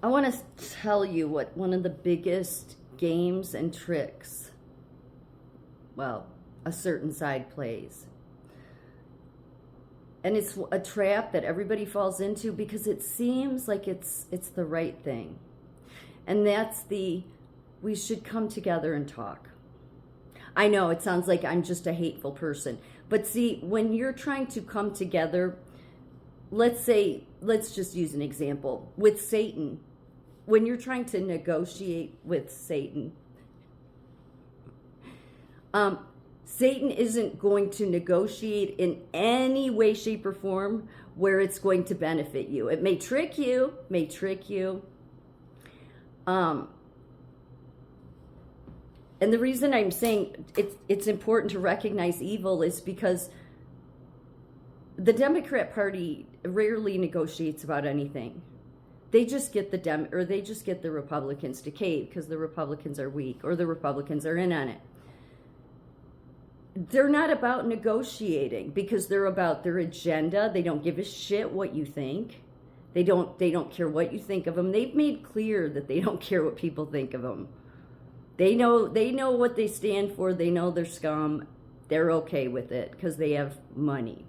I want to tell you what one of the biggest games and tricks, well, a certain side plays. And it's a trap that everybody falls into because it seems like it's the right thing. And that's we should come together and talk. I know it sounds like I'm just a hateful person, but see, when you're trying to come together, let's just use an example with Satan. When you're trying to negotiate with Satan, Satan isn't going to negotiate in any way, shape, or form where it's going to benefit you. It may trick you, and the reason I'm saying it's important to recognize evil is because the Democrat Party rarely negotiates about anything. They just get the Republicans to cave because the Republicans are weak or the Republicans are in on it. They're not about negotiating because they're about their agenda. They don't give a shit what you think. They don't care what you think of them. They've made clear that they don't care what people think of them. They know what they stand for. They know they're scum. They're okay with it because they have money.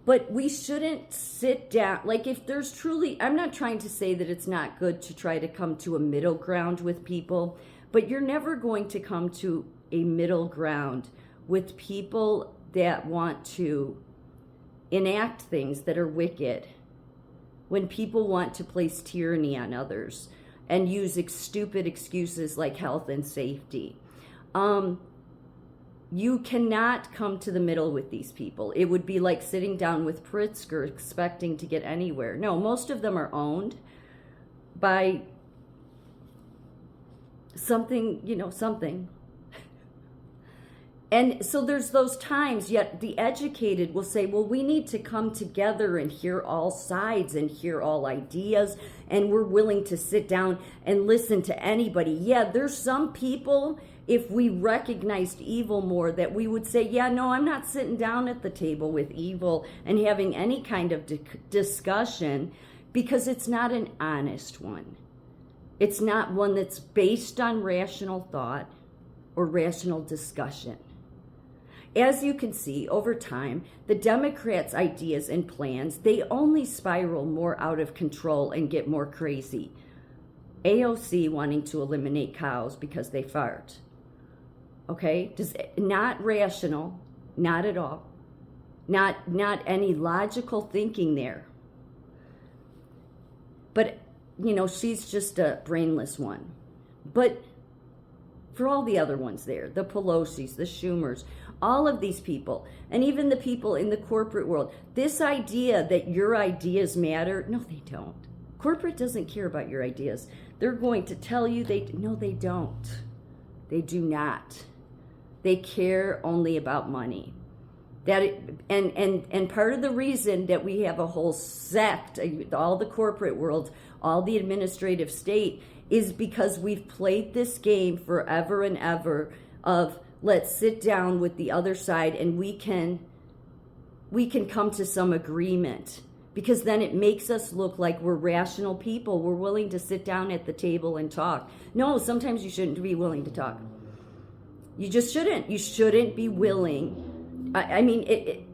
But we shouldn't sit down. Like if there's truly, I'm not trying to say that it's not good to try to come to a middle ground with people, but you're never going to come to a middle ground with people that want to enact things that are wicked. When people want to place tyranny on others and use stupid excuses like health and safety. You cannot come to the middle with these people. It would be like sitting down with Pritzker expecting to get anywhere. No, most of them are owned by something. And so there's those times, yet the educated will say, well, we need to come together and hear all sides and hear all ideas, and we're willing to sit down and listen to anybody. Yeah, there's some people, if we recognized evil more, that we would say, yeah, no, I'm not sitting down at the table with evil and having any kind of discussion because it's not an honest one. It's not one that's based on rational thought or rational discussion. As you can see, over time, the Democrats' ideas and plans, they only spiral more out of control and get more crazy. AOC wanting to eliminate cows because they fart. Okay? Not rational, not at all. Not any logical thinking there. But, she's just a brainless one. But for all the other ones there, the Pelosi's, the Schumers, all of these people, and even the people in the corporate world, this idea that your ideas matter, no, they don't. Corporate doesn't care about your ideas. They're going to tell you no, they don't. They do not. They care only about money. And part of the reason that we have a whole sect, all the corporate world, all the administrative state, is because we've played this game forever and ever of let's sit down with the other side and we can come to some agreement, because then it makes us look like we're rational people. We're willing to sit down at the table and talk. No, sometimes you shouldn't be willing to talk. You just shouldn't. You shouldn't be willing. I mean,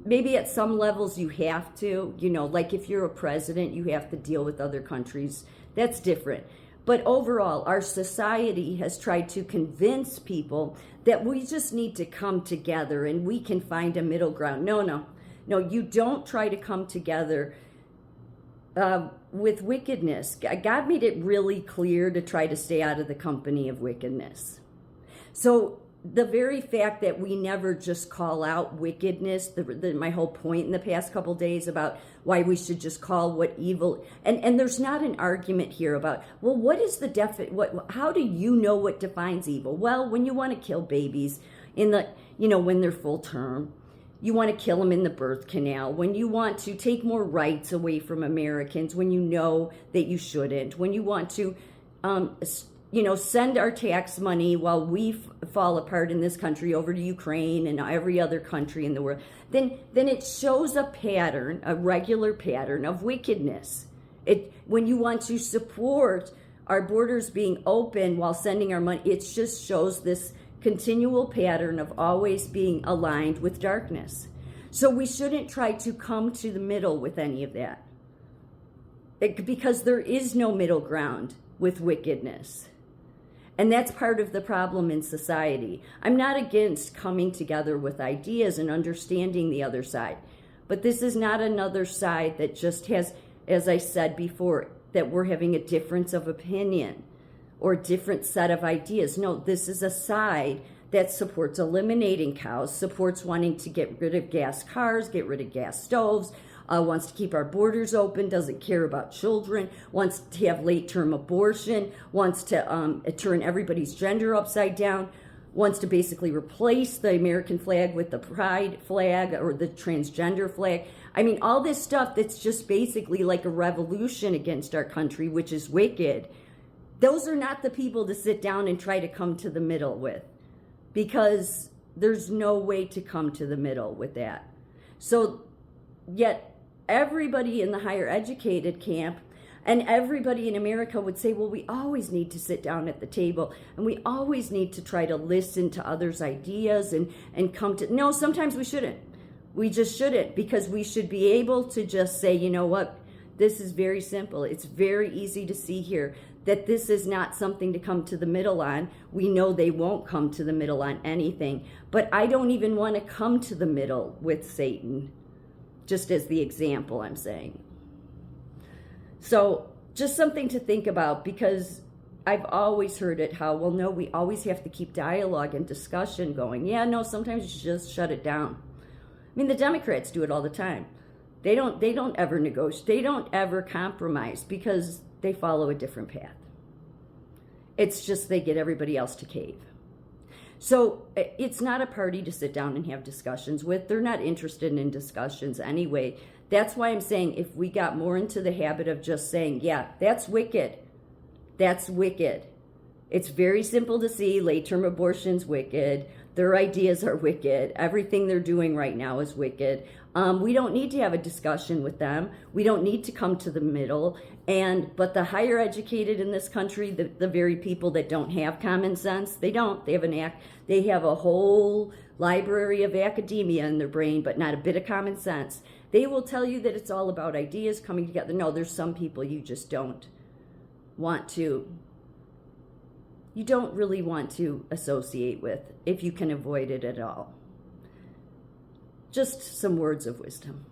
maybe at some levels you have to, like if you're a president, you have to deal with other countries. That's different. But overall, our society has tried to convince people that we just need to come together and we can find a middle ground. No, you don't try to come together with wickedness. God made it really clear to try to stay out of the company of wickedness. So the very fact that we never just call out wickedness, my whole point in the past couple days about why we should just call what evil, and there's not an argument here about, well, what is the how do you know what defines evil? Well, when you want to kill babies in the, when they're full term, you want to kill them in the birth canal, when you want to take more rights away from Americans, when you know that you shouldn't, when you want to, send our tax money while we fall apart in this country over to Ukraine and every other country in the world, then it shows a pattern, a regular pattern of wickedness. When you want to support our borders being open while sending our money, it just shows this continual pattern of always being aligned with darkness. So we shouldn't try to come to the middle with any of that, because there is no middle ground with wickedness. And that's part of the problem in society. I'm not against coming together with ideas and understanding the other side, but this is not another side that just has, as I said before, that we're having a difference of opinion or different set of ideas. No, this is a side that supports eliminating cows, supports wanting to get rid of gas cars, get rid of gas stoves, wants to keep our borders open, doesn't care about children, wants to have late-term abortion, wants to turn everybody's gender upside down, wants to basically replace the American flag with the pride flag or the transgender flag. I mean, all this stuff that's just basically like a revolution against our country, which is wicked. Those are not the people to sit down and try to come to the middle with, because there's no way to come to the middle with that. So yet everybody in the higher educated camp and everybody in America would say, well, we always need to sit down at the table and we always need to try to listen to others' ideas and come to, no, sometimes we shouldn't. We just shouldn't, because we should be able to just say, you know what, this is very simple. It's very easy to see here that this is not something to come to the middle on. We know they won't come to the middle on anything, but I don't even want to come to the middle with Satan, just as the example I'm saying. So just something to think about, because I've always heard it how, well, no, we always have to keep dialogue and discussion going. Yeah, no, sometimes you should just shut it down. I mean, the Democrats do it all the time. They don't ever negotiate. They don't ever compromise because they follow a different path. It's just they get everybody else to cave. So it's not a party to sit down and have discussions with. They're not interested in discussions anyway. That's why I'm saying if we got more into the habit of just saying, yeah, that's wicked. That's wicked. It's very simple to see late-term abortion's wicked. Their ideas are wicked. Everything they're doing right now is wicked. We don't need to have a discussion with them. We don't need to come to the middle. But the higher educated in this country, the very people that don't have common sense, they don't. They have a whole library of academia in their brain, but not a bit of common sense. They will tell you that it's all about ideas coming together. No, there's some people you just don't want to. You don't really want to associate with if you can avoid it at all. Just some words of wisdom.